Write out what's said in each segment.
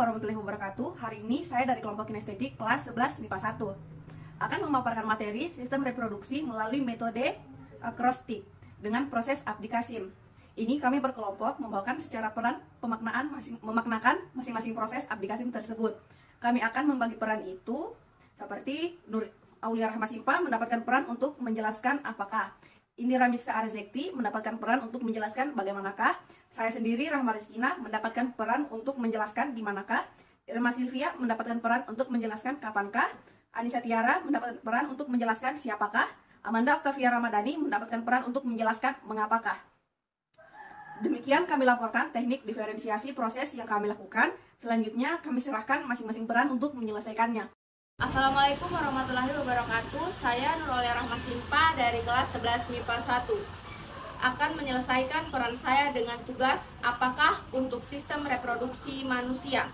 warahmatullahi wabarakatuh. Hari ini saya dari kelompok kinestetik kelas 11 MIPA 1 akan memaparkan materi sistem reproduksi melalui metode acrostic dengan proses aplikasi. Ini kami berkelompok membawakan secara peran memaknakan masing-masing proses aplikasi tersebut. Kami akan membagi peran itu seperti Nur Aulia Rahma Simpa mendapatkan peran untuk menjelaskan apakah, Indira Miska Arzekti mendapatkan peran untuk menjelaskan bagaimanakah, saya sendiri Rahma Rizkina mendapatkan peran untuk menjelaskan di manakah, Irma Silvia mendapatkan peran untuk menjelaskan kapankah, Anissa Tiara mendapatkan peran untuk menjelaskan siapakah, Amanda Octavia Ramadhani mendapatkan peran untuk menjelaskan mengapakah. Demikian kami laporkan teknik diferensiasi proses yang kami lakukan. Selanjutnya kami serahkan masing-masing peran untuk menyelesaikannya. Assalamualaikum warahmatullahi wabarakatuh. Saya Nur Aulia Rahma Simpa dari kelas 11 MIPA 1 akan menyelesaikan peran saya dengan tugas apakah untuk sistem reproduksi manusia.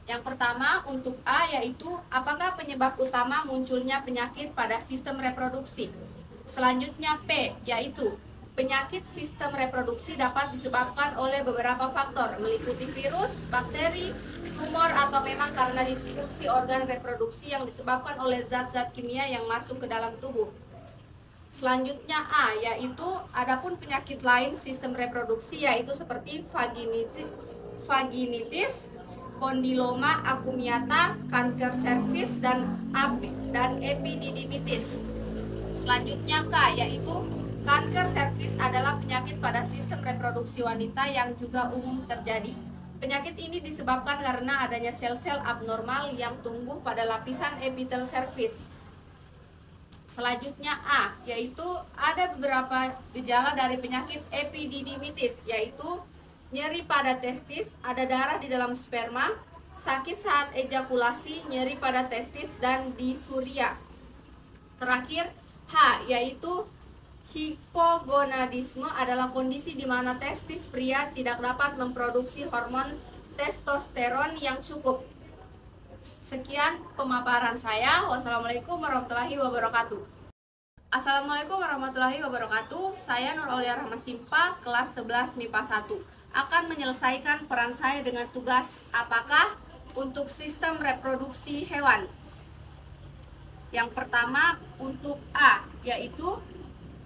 Yang pertama untuk A, yaitu apakah penyebab utama munculnya penyakit pada sistem reproduksi. Selanjutnya P, yaitu penyakit sistem reproduksi dapat disebabkan oleh beberapa faktor meliputi virus, bakteri, tumor, atau memang karena disfungsi organ reproduksi yang disebabkan oleh zat-zat kimia yang masuk ke dalam tubuh. Selanjutnya A, yaitu adapun penyakit lain sistem reproduksi yaitu seperti vaginitis, kondiloma acuminata, kanker serviks, dan epididymitis. Selanjutnya K, yaitu kanker serviks adalah penyakit pada sistem reproduksi wanita yang juga umum terjadi. Penyakit ini disebabkan karena adanya sel-sel abnormal yang tumbuh pada lapisan epitel serviks. Selanjutnya A, yaitu ada beberapa gejala dari penyakit epididymitis, yaitu nyeri pada testis, ada darah di dalam sperma, sakit saat ejakulasi, nyeri pada testis, dan disuria. Terakhir H, yaitu hipogonadisme adalah kondisi di mana testis pria tidak dapat memproduksi hormon testosteron yang cukup. Sekian pemaparan saya. Wassalamualaikum warahmatullahi wabarakatuh. Assalamualaikum warahmatullahi wabarakatuh. Saya Nur Aulia Rahma Simpa, kelas 11 MIPA 1 akan menyelesaikan peran saya dengan tugas apakah untuk sistem reproduksi hewan. Yang pertama untuk A, yaitu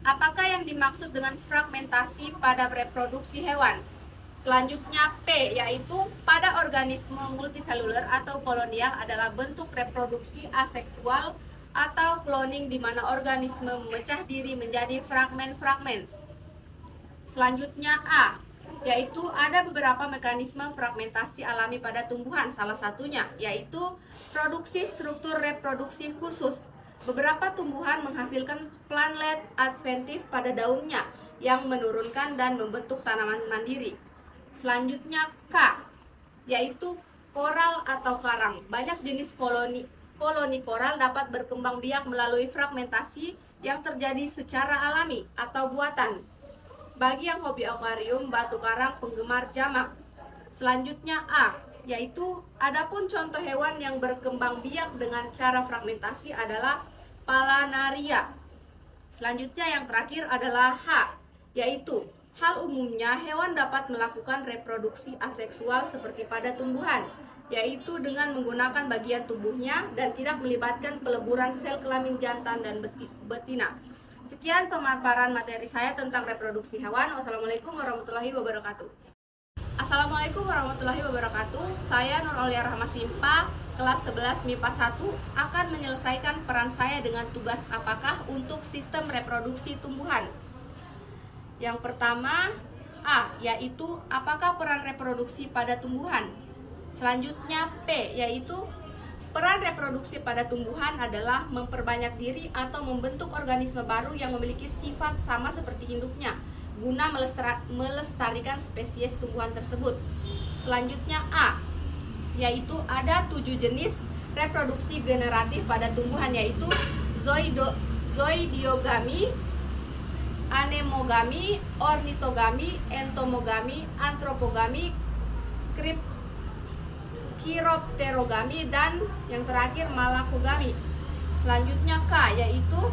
apakah yang dimaksud dengan fragmentasi pada reproduksi hewan? Selanjutnya P, yaitu pada organisme multiseluler atau kolonial adalah bentuk reproduksi aseksual atau cloning di mana organisme memecah diri menjadi fragmen-fragmen. Selanjutnya A, yaitu ada beberapa mekanisme fragmentasi alami pada tumbuhan, salah satunya yaitu produksi struktur reproduksi khusus. Beberapa tumbuhan menghasilkan planlet adventif pada daunnya yang menurunkan dan membentuk tanaman mandiri. Selanjutnya K, yaitu koral atau karang. Banyak jenis koloni koral dapat berkembang biak melalui fragmentasi yang terjadi secara alami atau buatan. Bagi yang hobi akuarium, batu karang penggemar jamak. Selanjutnya A, yaitu adapun contoh hewan yang berkembang biak dengan cara fragmentasi adalah Palanaria. Selanjutnya yang terakhir adalah H, yaitu hal umumnya hewan dapat melakukan reproduksi aseksual seperti pada tumbuhan, yaitu dengan menggunakan bagian tubuhnya dan tidak melibatkan peleburan sel kelamin jantan dan betina. Sekian pemaparan materi saya tentang reproduksi hewan. Wassalamualaikum warahmatullahi wabarakatuh. Assalamualaikum warahmatullahi wabarakatuh. Saya Nur Aulia Rahma Simpa, kelas 11 MIPA 1 akan menyelesaikan peran saya dengan tugas apakah untuk sistem reproduksi tumbuhan. Yang pertama A, yaitu apakah peran reproduksi pada tumbuhan. Selanjutnya P, yaitu peran reproduksi pada tumbuhan adalah memperbanyak diri atau membentuk organisme baru yang memiliki sifat sama seperti induknya guna melestarikan spesies tumbuhan tersebut. Selanjutnya A, yaitu ada 7 jenis reproduksi generatif pada tumbuhan, yaitu zoidiogami, anemogami, ornitogami, entomogami, antropogami, chiropterogami, dan yang terakhir malakogami. Selanjutnya K, yaitu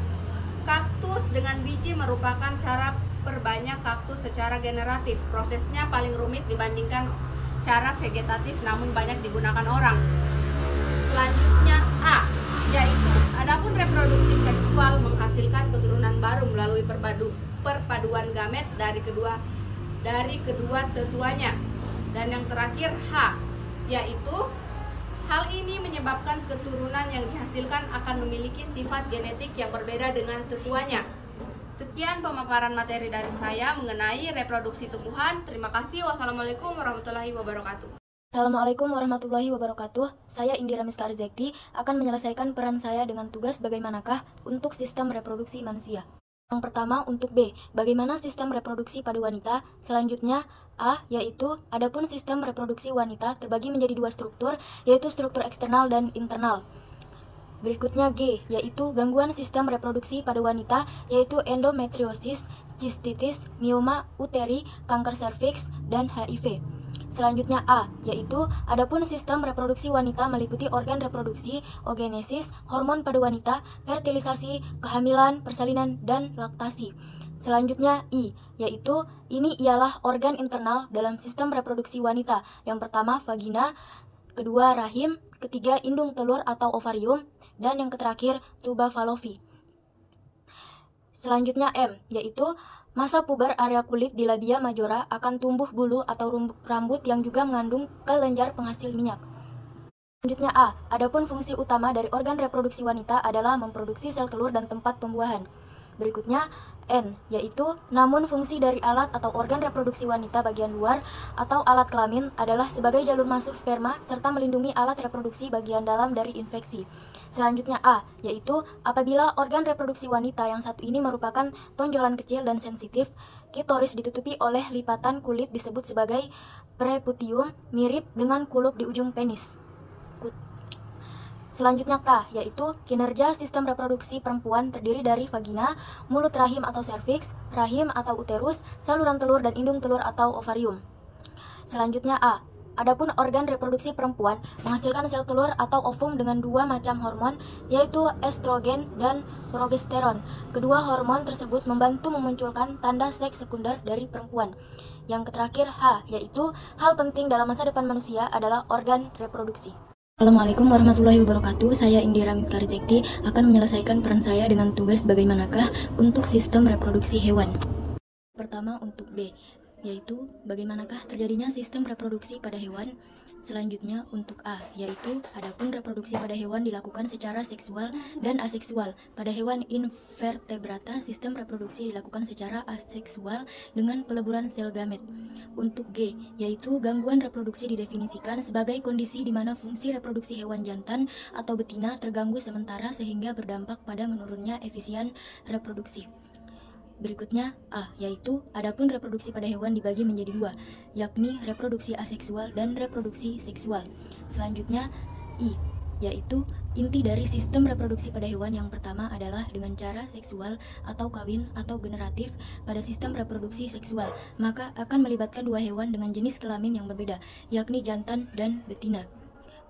kaktus dengan biji merupakan cara perbanyak kaktus secara generatif. Prosesnya paling rumit dibandingkan cara vegetatif namun banyak digunakan orang. Selanjutnya A, yaitu adapun reproduksi seksual menghasilkan keturunan baru melalui perpaduan gamet dari kedua tetuanya. Dan yang terakhir H, yaitu hal ini menyebabkan keturunan yang dihasilkan akan memiliki sifat genetik yang berbeda dengan tetuanya. Sekian pemaparan materi dari saya mengenai reproduksi tumbuhan. Terima kasih. Wassalamualaikum warahmatullahi wabarakatuh. Assalamualaikum warahmatullahi wabarakatuh. Saya Indira Miska Arzekti akan menyelesaikan peran saya dengan tugas bagaimanakah untuk sistem reproduksi manusia. Yang pertama untuk B, bagaimana sistem reproduksi pada wanita. Selanjutnya A, yaitu adapun sistem reproduksi wanita terbagi menjadi dua struktur, yaitu struktur eksternal dan internal. Berikutnya G, yaitu gangguan sistem reproduksi pada wanita, yaitu endometriosis, sistitis, mioma uteri, kanker serviks, dan HIV. Selanjutnya A, yaitu adapun sistem reproduksi wanita meliputi organ reproduksi, oogenesis, hormon pada wanita, fertilisasi, kehamilan, persalinan, dan laktasi. Selanjutnya I, yaitu ini ialah organ internal dalam sistem reproduksi wanita. Yang pertama vagina, kedua rahim, ketiga indung telur atau ovarium, dan yang terakhir tuba fallopi. Selanjutnya M, yaitu masa puber area kulit di labia majora akan tumbuh bulu atau rambut yang juga mengandung kelenjar penghasil minyak. Selanjutnya A, adapun fungsi utama dari organ reproduksi wanita adalah memproduksi sel telur dan tempat pembuahan. Berikutnya N, yaitu namun fungsi dari alat atau organ reproduksi wanita bagian luar atau alat kelamin adalah sebagai jalur masuk sperma serta melindungi alat reproduksi bagian dalam dari infeksi. Selanjutnya A, yaitu apabila organ reproduksi wanita yang satu ini merupakan tonjolan kecil dan sensitif, klitoris ditutupi oleh lipatan kulit disebut sebagai preputium, mirip dengan kulup di ujung penis. Selanjutnya K, yaitu kinerja sistem reproduksi perempuan terdiri dari vagina, mulut rahim atau serviks, rahim atau uterus, saluran telur dan indung telur atau ovarium. Selanjutnya A, adapun organ reproduksi perempuan menghasilkan sel telur atau ovum dengan dua macam hormon, yaitu estrogen dan progesteron. Kedua hormon tersebut membantu memunculkan tanda seks sekunder dari perempuan. Yang terakhir H, yaitu hal penting dalam masa depan manusia adalah organ reproduksi. Assalamualaikum warahmatullahi wabarakatuh. Saya Indira Miska Arzekti akan menyelesaikan peran saya dengan tugas bagaimanakah untuk sistem reproduksi hewan. Pertama untuk B, yaitu bagaimanakah terjadinya sistem reproduksi pada hewan. Selanjutnya untuk A, yaitu adapun reproduksi pada hewan dilakukan secara seksual dan aseksual. Pada hewan invertebrata, sistem reproduksi dilakukan secara aseksual dengan peleburan sel gamet. Untuk G, yaitu gangguan reproduksi didefinisikan sebagai kondisi di mana fungsi reproduksi hewan jantan atau betina terganggu sementara sehingga berdampak pada menurunnya efisien reproduksi. Berikutnya A, yaitu adapun reproduksi pada hewan dibagi menjadi dua, yakni reproduksi aseksual dan reproduksi seksual. Selanjutnya I, yaitu inti dari sistem reproduksi pada hewan yang pertama adalah dengan cara seksual atau kawin atau generatif. Pada sistem reproduksi seksual, maka akan melibatkan dua hewan dengan jenis kelamin yang berbeda, yakni jantan dan betina.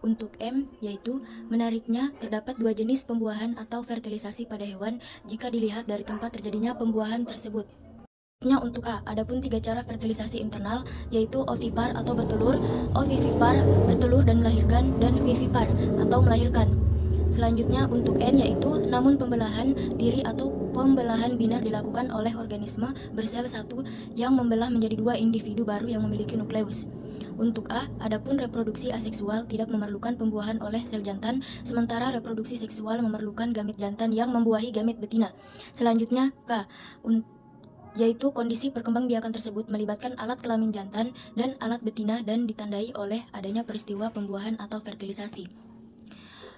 Untuk M, yaitu menariknya terdapat dua jenis pembuahan atau fertilisasi pada hewan jika dilihat dari tempat terjadinya pembuahan tersebut. Untuk A, adapun tiga cara fertilisasi internal, yaitu ovipar atau bertelur, ovivipar bertelur dan melahirkan, dan vivipar atau melahirkan. Selanjutnya untuk N, yaitu namun pembelahan diri atau pembelahan biner dilakukan oleh organisme bersel satu yang membelah menjadi dua individu baru yang memiliki nukleus. Untuk A, adapun reproduksi aseksual tidak memerlukan pembuahan oleh sel jantan, sementara reproduksi seksual memerlukan gamit jantan yang membuahi gamit betina. Selanjutnya K, yaitu kondisi perkembangbiakan tersebut melibatkan alat kelamin jantan dan alat betina dan ditandai oleh adanya peristiwa pembuahan atau fertilisasi.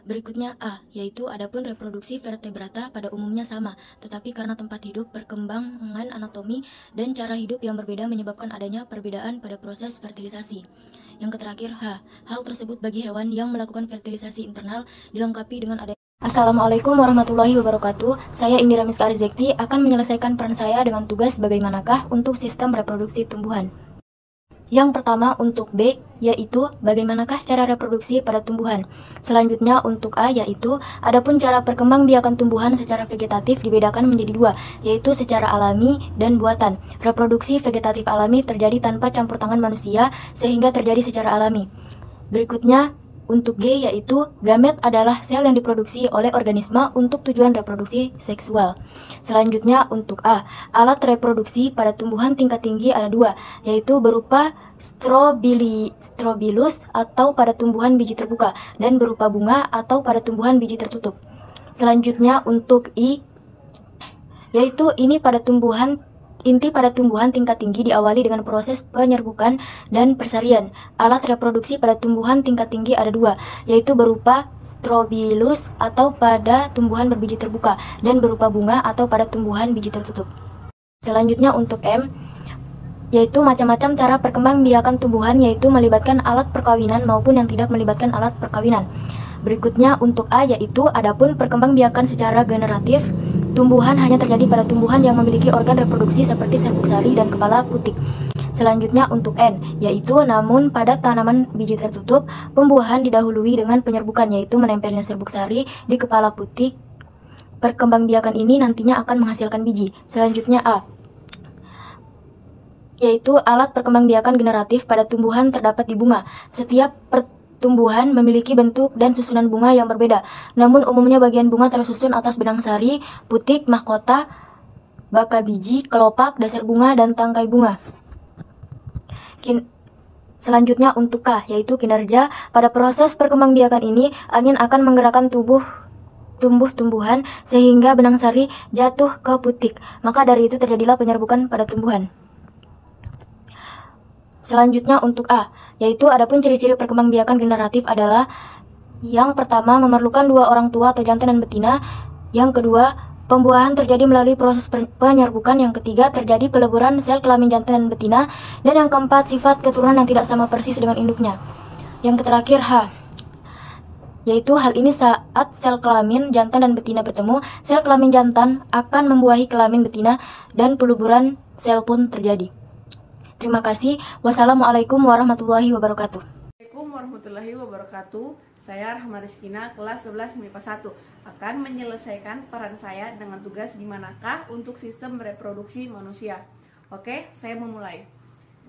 Berikutnya A, yaitu adapun reproduksi vertebrata pada umumnya sama, tetapi karena tempat hidup, perkembangan anatomi, dan cara hidup yang berbeda menyebabkan adanya perbedaan pada proses fertilisasi. Yang terakhir H, hal tersebut bagi hewan yang melakukan fertilisasi internal dilengkapi dengan adanya. Assalamualaikum warahmatullahi wabarakatuh. Saya Indira Miska Arzekti akan menyelesaikan peran saya dengan tugas bagaimanakah untuk sistem reproduksi tumbuhan. Yang pertama untuk B, yaitu bagaimanakah cara reproduksi pada tumbuhan. Selanjutnya untuk A, yaitu adapun cara perkembangbiakan tumbuhan secara vegetatif dibedakan menjadi dua, yaitu secara alami dan buatan. Reproduksi vegetatif alami terjadi tanpa campur tangan manusia sehingga terjadi secara alami. Berikutnya untuk G, yaitu gamet adalah sel yang diproduksi oleh organisme untuk tujuan reproduksi seksual. Selanjutnya untuk A, alat reproduksi pada tumbuhan tingkat tinggi ada dua, yaitu berupa strobilus atau pada tumbuhan biji terbuka dan berupa bunga atau pada tumbuhan biji tertutup. Selanjutnya untuk I, yaitu inti pada tumbuhan tingkat tinggi diawali dengan proses penyerbukan dan persarian. Alat reproduksi pada tumbuhan tingkat tinggi ada dua, yaitu berupa strobilus atau pada tumbuhan berbiji terbuka dan berupa bunga atau pada tumbuhan biji tertutup. Selanjutnya untuk M, yaitu macam-macam cara perkembangbiakan tumbuhan, yaitu melibatkan alat perkawinan maupun yang tidak melibatkan alat perkawinan. Berikutnya untuk A, yaitu adapun perkembangbiakan secara generatif tumbuhan hanya terjadi pada tumbuhan yang memiliki organ reproduksi seperti serbuk sari dan kepala putik. Selanjutnya untuk N, yaitu namun pada tanaman biji tertutup, pembuahan didahului dengan penyerbukan, yaitu menempelnya serbuk sari di kepala putik. Perkembangbiakan ini nantinya akan menghasilkan biji. Selanjutnya A, yaitu alat perkembangbiakan generatif pada tumbuhan terdapat di bunga. Setiap tumbuhan memiliki bentuk dan susunan bunga yang berbeda, namun umumnya bagian bunga tersusun atas benang sari, putik, mahkota, baka biji, kelopak, dasar bunga, dan tangkai bunga. Selanjutnya untuk K, yaitu kinerja. Pada proses perkembangbiakan ini, angin akan menggerakkan tumbuh-tumbuhan sehingga benang sari jatuh ke putik, maka dari itu terjadilah penyerbukan pada tumbuhan. Selanjutnya untuk A, yaitu adapun ciri-ciri perkembangbiakan generatif adalah yang pertama memerlukan dua orang tua atau jantan dan betina, yang kedua pembuahan terjadi melalui proses penyerbukan, yang ketiga terjadi peleburan sel kelamin jantan dan betina, dan yang keempat sifat keturunan yang tidak sama persis dengan induknya. Yang terakhir H, yaitu hal ini saat sel kelamin jantan dan betina bertemu, sel kelamin jantan akan membuahi kelamin betina dan peleburan sel pun terjadi. Terima kasih. Wassalamualaikum warahmatullahi wabarakatuh. Assalamualaikum warahmatullahi wabarakatuh. Saya Rahma Rizkina, kelas 11 MIPA 1, akan menyelesaikan peran saya dengan tugas di manakah untuk sistem reproduksi manusia. Oke, saya memulai.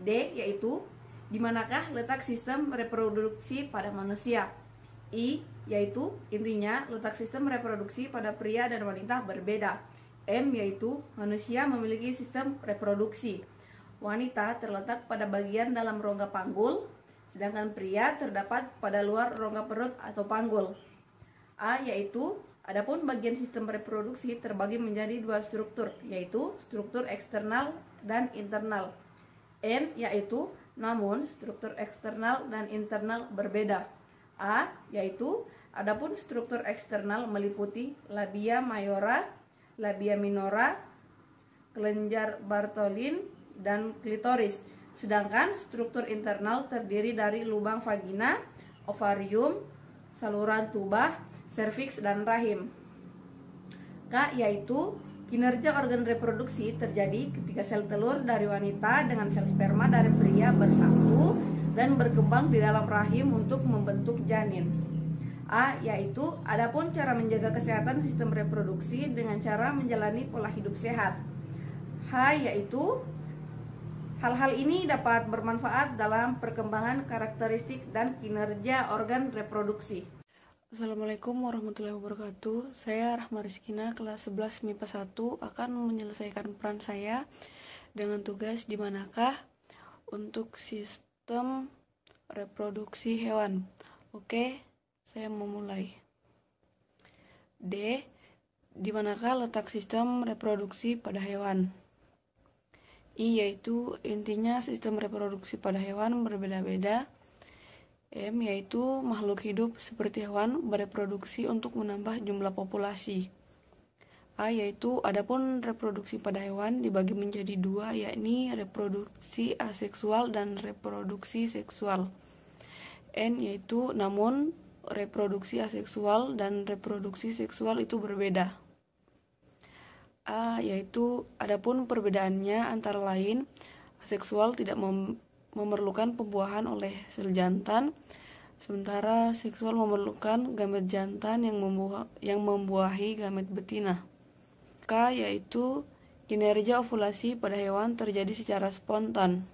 D, yaitu di manakah letak sistem reproduksi pada manusia. I, yaitu intinya letak sistem reproduksi pada pria dan wanita berbeda. M, yaitu manusia memiliki sistem reproduksi. Wanita terletak pada bagian dalam rongga panggul, sedangkan pria terdapat pada luar rongga perut atau panggul. A, yaitu adapun bagian sistem reproduksi terbagi menjadi dua struktur, yaitu struktur eksternal dan internal. N, yaitu namun struktur eksternal dan internal berbeda. A, yaitu adapun struktur eksternal meliputi labia mayora, labia minora, kelenjar Bartholin, dan klitoris, sedangkan struktur internal terdiri dari lubang vagina, ovarium, saluran tuba, serviks, dan rahim. K, yaitu kinerja organ reproduksi terjadi ketika sel telur dari wanita dengan sel sperma dari pria bersatu dan berkembang di dalam rahim untuk membentuk janin. A, yaitu adapun cara menjaga kesehatan sistem reproduksi dengan cara menjalani pola hidup sehat. H, yaitu hal-hal ini dapat bermanfaat dalam perkembangan karakteristik dan kinerja organ reproduksi. Assalamualaikum warahmatullahi wabarakatuh. Saya Rahma Rizkina, kelas 11 MIPA 1, akan menyelesaikan peran saya dengan tugas di manakah untuk sistem reproduksi hewan. Oke, saya memulai. D, di manakah letak sistem reproduksi pada hewan. I, yaitu intinya sistem reproduksi pada hewan berbeda-beda. M, yaitu makhluk hidup seperti hewan bereproduksi untuk menambah jumlah populasi. A, yaitu adapun reproduksi pada hewan dibagi menjadi dua, yakni reproduksi aseksual dan reproduksi seksual. N, yaitu namun reproduksi aseksual dan reproduksi seksual itu berbeda. A, yaitu adapun perbedaannya antara lain aseksual tidak memerlukan pembuahan oleh sel jantan, sementara seksual memerlukan gamet jantan yang membuahi gamet betina. K yaitu kinerja ovulasi pada hewan terjadi secara spontan.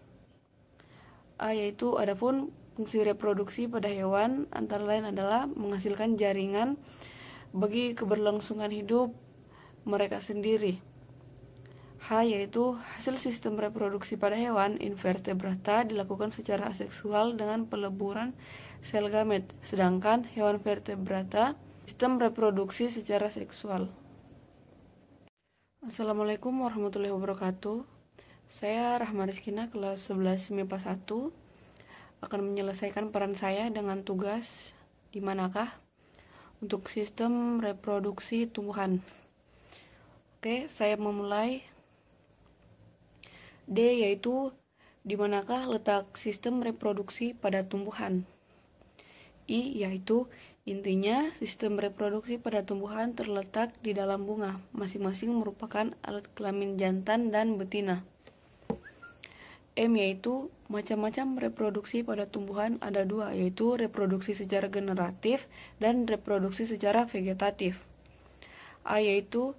A yaitu adapun fungsi reproduksi pada hewan antara lain adalah menghasilkan jaringan bagi keberlangsungan hidup mereka sendiri. H yaitu hasil sistem reproduksi pada hewan invertebrata dilakukan secara aseksual dengan peleburan sel gamet, sedangkan hewan vertebrata sistem reproduksi secara seksual. Assalamualaikum warahmatullahi wabarakatuh. Saya Rahma Rizkina, kelas 11 MIPA 1, akan menyelesaikan peran saya dengan tugas di manakah untuk sistem reproduksi tumbuhan. Oke, saya memulai. D yaitu di manakah letak sistem reproduksi pada tumbuhan. I yaitu intinya sistem reproduksi pada tumbuhan terletak di dalam bunga, masing-masing merupakan alat kelamin jantan dan betina. M yaitu macam-macam reproduksi pada tumbuhan ada dua, yaitu reproduksi secara generatif dan reproduksi secara vegetatif. A yaitu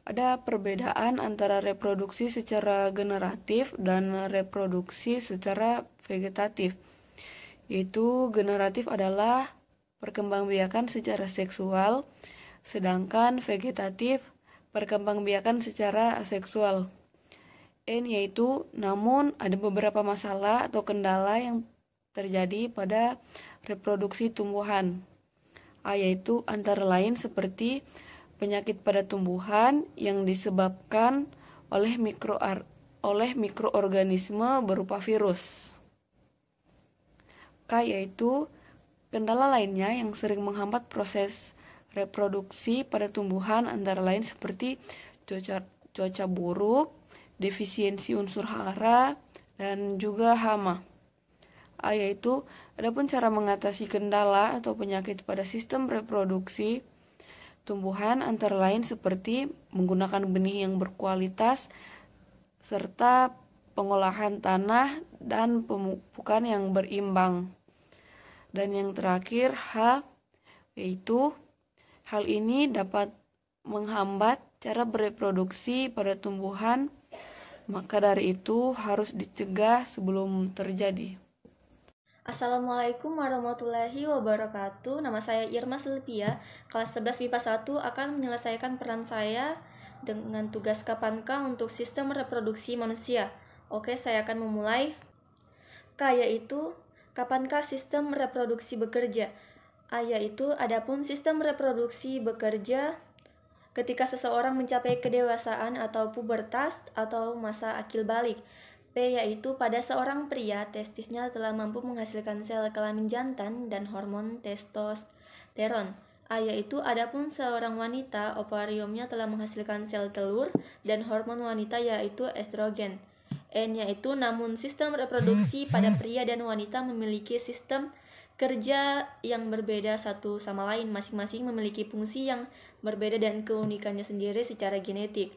ada perbedaan antara reproduksi secara generatif dan reproduksi secara vegetatif, yaitu generatif adalah perkembangbiakan secara seksual, sedangkan vegetatif perkembangbiakan secara aseksual. N yaitu namun ada beberapa masalah atau kendala yang terjadi pada reproduksi tumbuhan. A yaitu antara lain seperti penyakit pada tumbuhan yang disebabkan oleh mikroorganisme berupa virus. K yaitu kendala lainnya yang sering menghambat proses reproduksi pada tumbuhan antara lain seperti cuaca buruk, defisiensi unsur hara, dan juga hama. A yaitu adapun cara mengatasi kendala atau penyakit pada sistem reproduksi tumbuhan antara lain seperti menggunakan benih yang berkualitas serta pengolahan tanah dan pemupukan yang berimbang. Dan yang terakhir H yaitu hal ini dapat menghambat cara bereproduksi pada tumbuhan, maka dari itu harus dicegah sebelum terjadi. Assalamualaikum warahmatullahi wabarakatuh. Nama saya Irma Silvia, kelas 11 MIPA 1, akan menyelesaikan peran saya dengan tugas kapankah untuk sistem reproduksi manusia. Oke, saya akan memulai. K yaitu kapankah sistem reproduksi bekerja. A yaitu adapun sistem reproduksi bekerja ketika seseorang mencapai kedewasaan atau pubertas atau masa akil balik. P yaitu pada seorang pria testisnya telah mampu menghasilkan sel kelamin jantan dan hormon testosteron. A yaitu adapun seorang wanita ovariumnya telah menghasilkan sel telur dan hormon wanita yaitu estrogen. N yaitu namun sistem reproduksi pada pria dan wanita memiliki sistem kerja yang berbeda satu sama lain, masing-masing memiliki fungsi yang berbeda dan keunikannya sendiri secara genetik.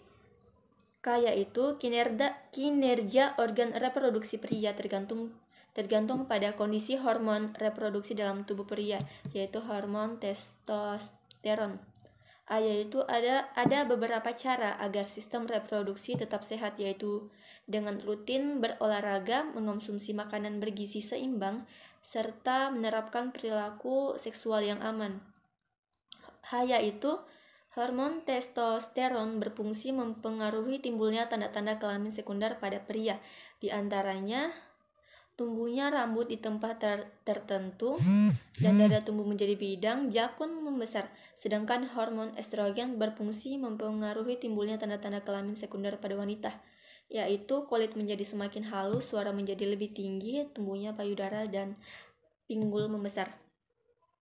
K yaitu kinerja organ reproduksi pria tergantung pada kondisi hormon reproduksi dalam tubuh pria, yaitu hormon testosteron. A yaitu ada beberapa cara agar sistem reproduksi tetap sehat, yaitu dengan rutin berolahraga, mengonsumsi makanan bergizi seimbang, serta menerapkan perilaku seksual yang aman. H yaitu hormon testosteron berfungsi mempengaruhi timbulnya tanda-tanda kelamin sekunder pada pria, di antaranya tumbuhnya rambut di tempat tertentu dan dada tumbuh menjadi bidang, jakun membesar. Sedangkan hormon estrogen berfungsi mempengaruhi timbulnya tanda-tanda kelamin sekunder pada wanita, yaitu kulit menjadi semakin halus, suara menjadi lebih tinggi, tumbuhnya payudara dan pinggul membesar.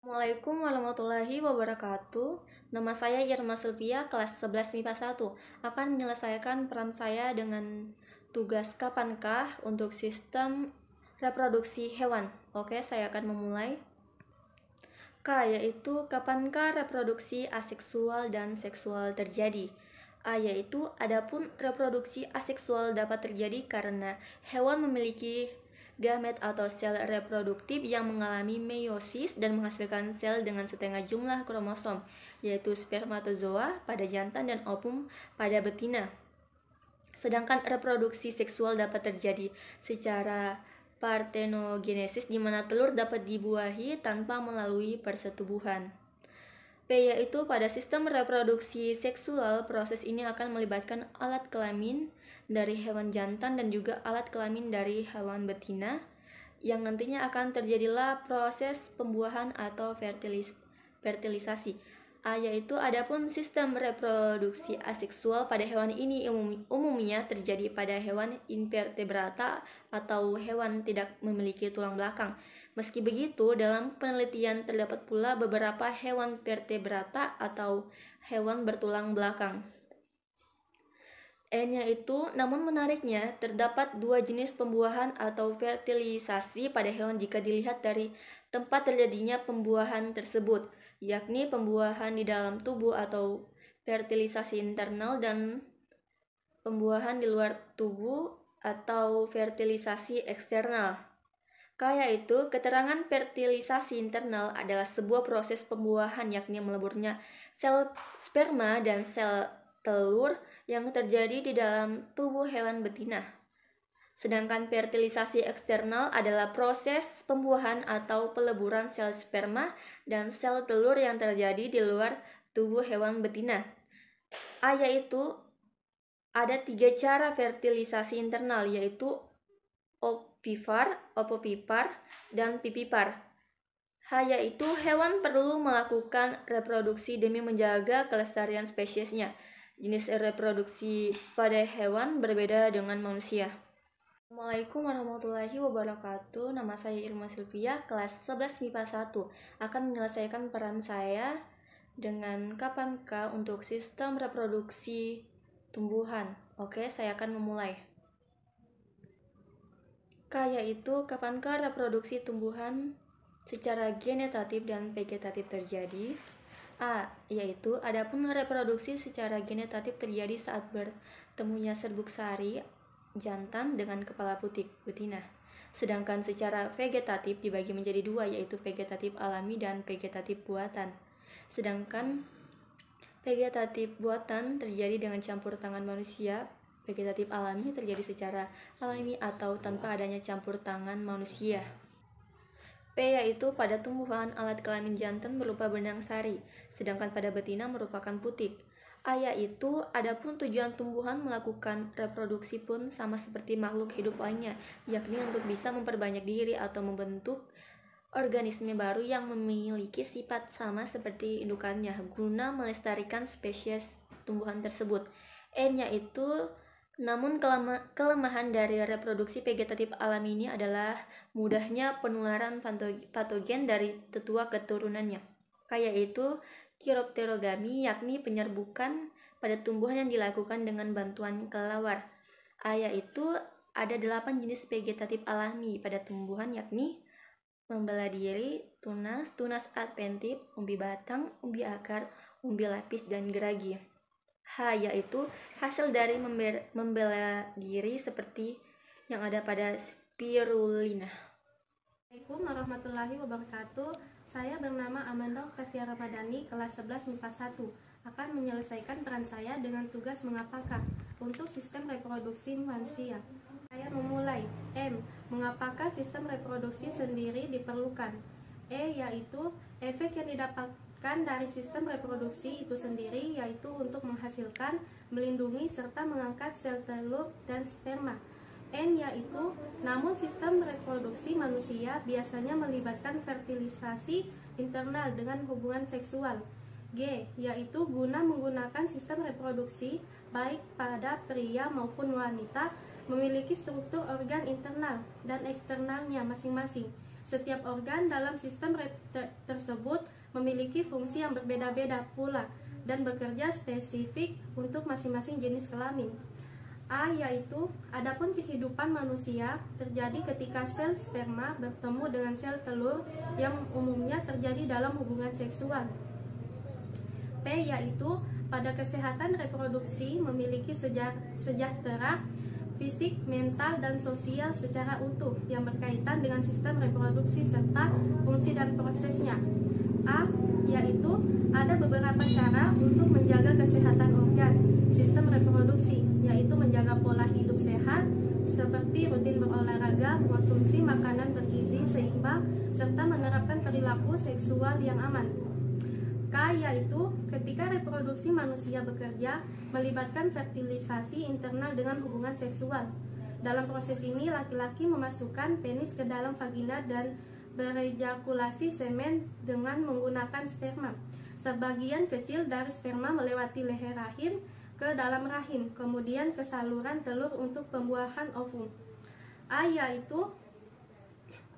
Assalamualaikum warahmatullahi wabarakatuh. Nama saya Irma Silvia, kelas 11 MIPA 1, akan menyelesaikan peran saya dengan tugas kapankah untuk sistem reproduksi hewan. Oke, saya akan memulai. K yaitu kapankah reproduksi aseksual dan seksual terjadi. A yaitu adapun reproduksi aseksual dapat terjadi karena hewan memiliki gamet atau sel reproduktif yang mengalami meiosis dan menghasilkan sel dengan setengah jumlah kromosom, yaitu spermatozoa pada jantan dan ovum pada betina. Sedangkan reproduksi seksual dapat terjadi secara parthenogenesis di mana telur dapat dibuahi tanpa melalui persetubuhan. P yaitu pada sistem reproduksi seksual, proses ini akan melibatkan alat kelamin dari hewan jantan dan juga alat kelamin dari hewan betina, yang nantinya akan terjadilah proses pembuahan atau fertilisasi. A yaitu adapun sistem reproduksi aseksual pada hewan ini umumnya terjadi pada hewan invertebrata atau hewan tidak memiliki tulang belakang. Meski begitu, dalam penelitian terdapat pula beberapa hewan vertebrata atau hewan bertulang belakang. N yaitu, namun menariknya, terdapat dua jenis pembuahan atau fertilisasi pada hewan jika dilihat dari tempat terjadinya pembuahan tersebut, yakni pembuahan di dalam tubuh atau fertilisasi internal dan pembuahan di luar tubuh atau fertilisasi eksternal. Kaya itu, keterangan fertilisasi internal adalah sebuah proses pembuahan yakni meleburnya sel sperma dan sel telur yang terjadi di dalam tubuh hewan betina. Sedangkan fertilisasi eksternal adalah proses pembuahan atau peleburan sel sperma dan sel telur yang terjadi di luar tubuh hewan betina. A yaitu ada 3 cara fertilisasi internal, yaitu ovipar, dan vivipar. H yaitu hewan perlu melakukan reproduksi demi menjaga kelestarian spesiesnya. Jenis reproduksi pada hewan berbeda dengan manusia. Assalamualaikum warahmatullahi wabarakatuh. Nama saya Irma Sylvia, kelas 11 MIPA 1. Akan menyelesaikan peran saya dengan KAPAN-K untuk sistem reproduksi tumbuhan. Oke, saya akan memulai. K yaitu KAPAN-K reproduksi tumbuhan secara genetatif dan vegetatif terjadi. A yaitu adapun reproduksi secara genetatif terjadi saat bertemunya serbuk sari jantan dengan kepala putik betina. Sedangkan secara vegetatif dibagi menjadi 2, yaitu vegetatif alami dan vegetatif buatan. Sedangkan vegetatif buatan terjadi dengan campur tangan manusia. Vegetatif alami terjadi secara alami atau tanpa adanya campur tangan manusia. P yaitu pada tumbuhan alat kelamin jantan berupa benang sari, sedangkan pada betina merupakan putik. A yaitu adapun tujuan tumbuhan melakukan reproduksi pun sama seperti makhluk hidup lainnya, yakni untuk bisa memperbanyak diri atau membentuk organisme baru yang memiliki sifat sama seperti indukannya guna melestarikan spesies tumbuhan tersebut. N yaitu namun kelemahan dari reproduksi vegetatif alami ini adalah mudahnya penularan patogen dari tetua keturunannya. K yaitu kiropterogami, yakni penyerbukan pada tumbuhan yang dilakukan dengan bantuan kelelawar. A yaitu ada 8 jenis vegetatif alami pada tumbuhan, yakni membela diri, tunas, tunas adventif, umbi batang, umbi akar, umbi lapis, dan geragi. H yaitu hasil dari membela diri seperti yang ada pada spirulina. Assalamualaikum warahmatullahi wabarakatuh. Saya bernama Amanda Octavia Ramadhani, kelas 11 MIPA 1. Akan menyelesaikan peran saya dengan tugas mengapakah untuk sistem reproduksi manusia. Saya memulai. M. Mengapakah sistem reproduksi sendiri diperlukan? E. Yaitu efek yang didapatkan dari sistem reproduksi itu sendiri, yaitu untuk menghasilkan, melindungi, serta mengangkat sel telur dan sperma. N yaitu, namun sistem reproduksi manusia biasanya melibatkan fertilisasi internal dengan hubungan seksual. G yaitu guna menggunakan sistem reproduksi baik pada pria maupun wanita memiliki struktur organ internal dan eksternalnya masing-masing. Setiap organ dalam sistem tersebut memiliki fungsi yang berbeda-beda pula dan bekerja spesifik untuk masing-masing jenis kelamin. A yaitu, adapun kehidupan manusia terjadi ketika sel sperma bertemu dengan sel telur yang umumnya terjadi dalam hubungan seksual. P yaitu, pada kesehatan reproduksi memiliki sejahtera fisik, mental, dan sosial secara utuh yang berkaitan dengan sistem reproduksi serta fungsi dan prosesnya. A. Yaitu ada beberapa cara untuk menjaga kesehatan organ sistem reproduksi, yaitu menjaga pola hidup sehat seperti rutin berolahraga, mengonsumsi makanan bergizi seimbang, serta menerapkan perilaku seksual yang aman. K. Yaitu ketika reproduksi manusia bekerja melibatkan fertilisasi internal dengan hubungan seksual. Dalam proses ini laki-laki memasukkan penis ke dalam vagina dan berejakulasi semen dengan menggunakan sperma. Sebagian kecil dari sperma melewati leher rahim ke dalam rahim, kemudian ke saluran telur untuk pembuahan ovum. A. Yaitu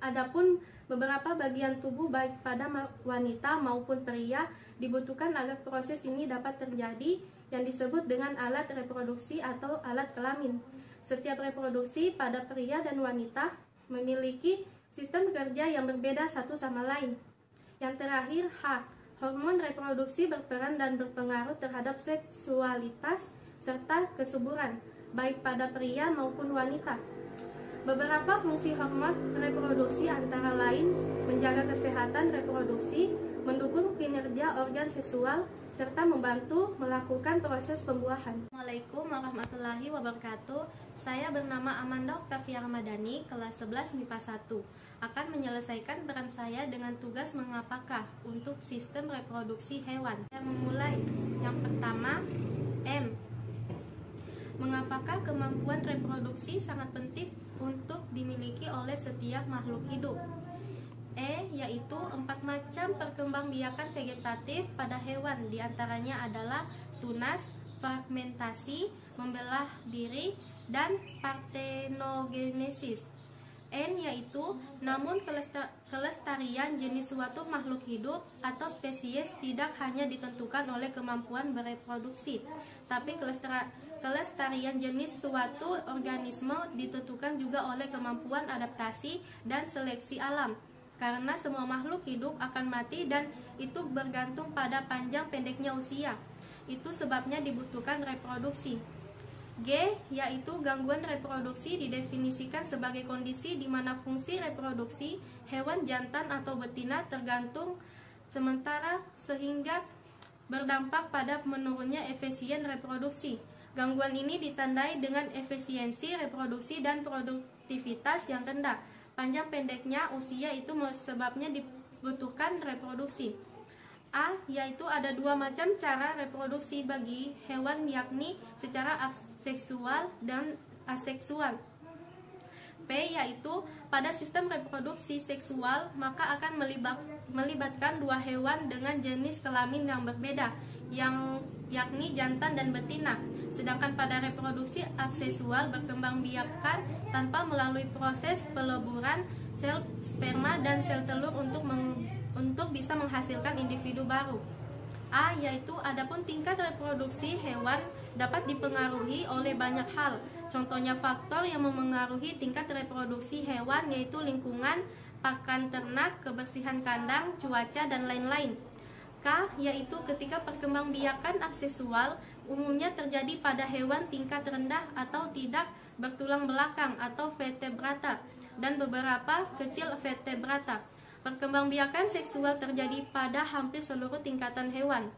adapun beberapa bagian tubuh baik pada wanita maupun pria dibutuhkan agar proses ini dapat terjadi, yang disebut dengan alat reproduksi atau alat kelamin. Setiap reproduksi pada pria dan wanita memiliki sistem kerja yang berbeda satu sama lain. Yang terakhir, H. Hormon reproduksi berperan dan berpengaruh terhadap seksualitas serta kesuburan, baik pada pria maupun wanita. Beberapa fungsi hormon reproduksi antara lain menjaga kesehatan reproduksi, mendukung kinerja organ seksual, serta membantu melakukan proses pembuahan. Assalamualaikum warahmatullahi wabarakatuh. Saya bernama Amanda Oktavia Ramadhani, kelas 11 MIPA 1. Akan menyelesaikan peran saya dengan tugas mengapakah untuk sistem reproduksi hewan. Saya memulai. Yang pertama, M. Mengapakah kemampuan reproduksi sangat penting untuk dimiliki oleh setiap makhluk hidup? E. Yaitu 4 macam perkembangbiakan vegetatif pada hewan, diantaranya adalah tunas, fragmentasi, membelah diri, dan partenogenesis. N. Yaitu namun kelestarian jenis suatu makhluk hidup atau spesies tidak hanya ditentukan oleh kemampuan bereproduksi, tapi kelestarian jenis suatu organisme ditentukan juga oleh kemampuan adaptasi dan seleksi alam, karena semua makhluk hidup akan mati dan itu bergantung pada panjang pendeknya usia. Itu sebabnya dibutuhkan reproduksi. G. Yaitu gangguan reproduksi didefinisikan sebagai kondisi di mana fungsi reproduksi hewan jantan atau betina tergantung sementara sehingga berdampak pada menurunnya efisien reproduksi. Gangguan ini ditandai dengan efisiensi reproduksi dan produktivitas yang rendah. Panjang pendeknya usia itu sebabnya dibutuhkan reproduksi. A. Yaitu ada 2 macam cara reproduksi bagi hewan, yakni secara seksual dan aseksual. P. Yaitu pada sistem reproduksi seksual maka akan melibatkan 2 hewan dengan jenis kelamin yang berbeda, yakni jantan dan betina. Sedangkan pada reproduksi aseksual berkembangbiakan tanpa melalui proses peleburan sel sperma dan sel telur untuk bisa menghasilkan individu baru. A. Yaitu adapun tingkat reproduksi hewan dapat dipengaruhi oleh banyak hal. Contohnya faktor yang memengaruhi tingkat reproduksi hewan yaitu lingkungan, pakan ternak, kebersihan kandang, cuaca, dan lain-lain. K. Yaitu ketika perkembangbiakan aseksual umumnya terjadi pada hewan tingkat rendah atau tidak bertulang belakang atau vertebrata dan beberapa kecil vertebrata. Perkembangbiakan seksual terjadi pada hampir seluruh tingkatan hewan.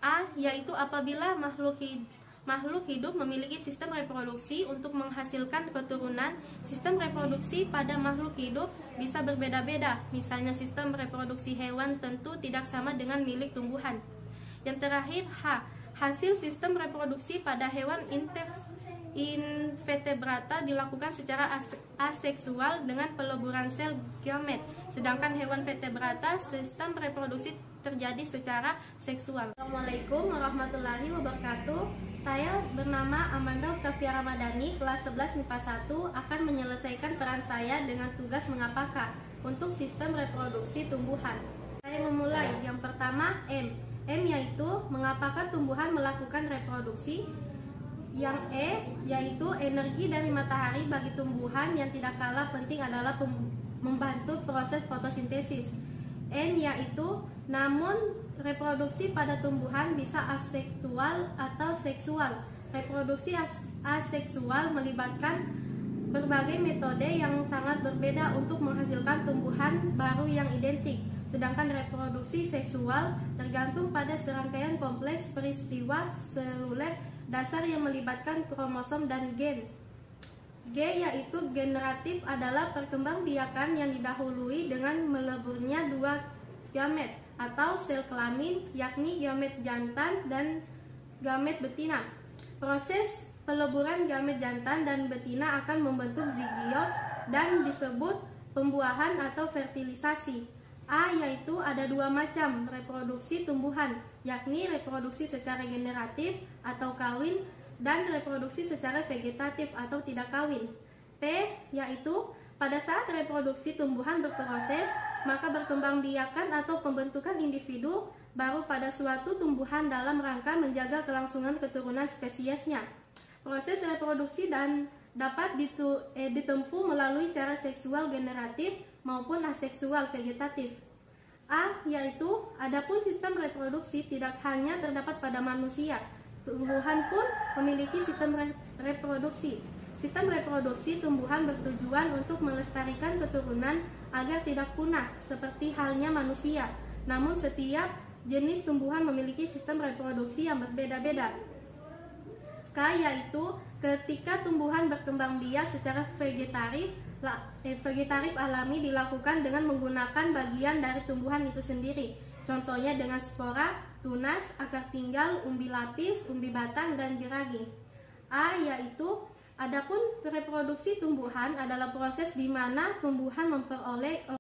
A. Yaitu apabila makhluk hidup memiliki sistem reproduksi untuk menghasilkan keturunan. Sistem reproduksi pada makhluk hidup bisa berbeda-beda. Misalnya sistem reproduksi hewan tentu tidak sama dengan milik tumbuhan. Yang terakhir, H. Hasil sistem reproduksi pada hewan invertebrata dilakukan secara aseksual dengan peleburan sel gamet, sedangkan hewan vertebrata sistem reproduksi terjadi secara seksual. Assalamualaikum warahmatullahi wabarakatuh. Saya bernama Amanda Oktavia Ramadhani, kelas 11 MIPA 1, akan menyelesaikan peran saya dengan tugas mengapakah untuk sistem reproduksi tumbuhan. Saya memulai. Yang pertama, M. M yaitu mengapakah tumbuhan melakukan reproduksi. Yang E yaitu energi dari matahari bagi tumbuhan yang tidak kalah penting adalah membantu proses fotosintesis. N yaitu namun reproduksi pada tumbuhan bisa aseksual atau seksual. Reproduksi aseksual melibatkan berbagai metode yang sangat berbeda untuk menghasilkan tumbuhan baru yang identik. Sedangkan reproduksi seksual tergantung pada serangkaian kompleks peristiwa seluler dasar yang melibatkan kromosom dan gen. G yaitu generatif adalah perkembangbiakan yang didahului dengan meleburnya dua gamet atau sel kelamin, yakni gamet jantan dan gamet betina. Proses peleburan gamet jantan dan betina akan membentuk zigot dan disebut pembuahan atau fertilisasi. A yaitu ada dua macam reproduksi tumbuhan, yakni reproduksi secara generatif atau kawin dan reproduksi secara vegetatif atau tidak kawin. P yaitu pada saat reproduksi tumbuhan berproses, maka berkembangbiakan atau pembentukan individu baru pada suatu tumbuhan dalam rangka menjaga kelangsungan keturunan spesiesnya. Proses reproduksi dan dapat ditempuh melalui cara seksual generatif maupun aseksual vegetatif. A yaitu adapun sistem reproduksi tidak hanya terdapat pada manusia, tumbuhan pun memiliki sistem reproduksi. Sistem reproduksi tumbuhan bertujuan untuk melestarikan keturunan agar tidak punah seperti halnya manusia. Namun setiap jenis tumbuhan memiliki sistem reproduksi yang berbeda-beda. K yaitu ketika tumbuhan berkembang biak secara vegetatif alami dilakukan dengan menggunakan bagian dari tumbuhan itu sendiri. Contohnya dengan spora, tunas, akar tinggal, umbi lapis, umbi batang, dan geragi. A yaitu adapun reproduksi tumbuhan adalah proses di mana tumbuhan memperoleh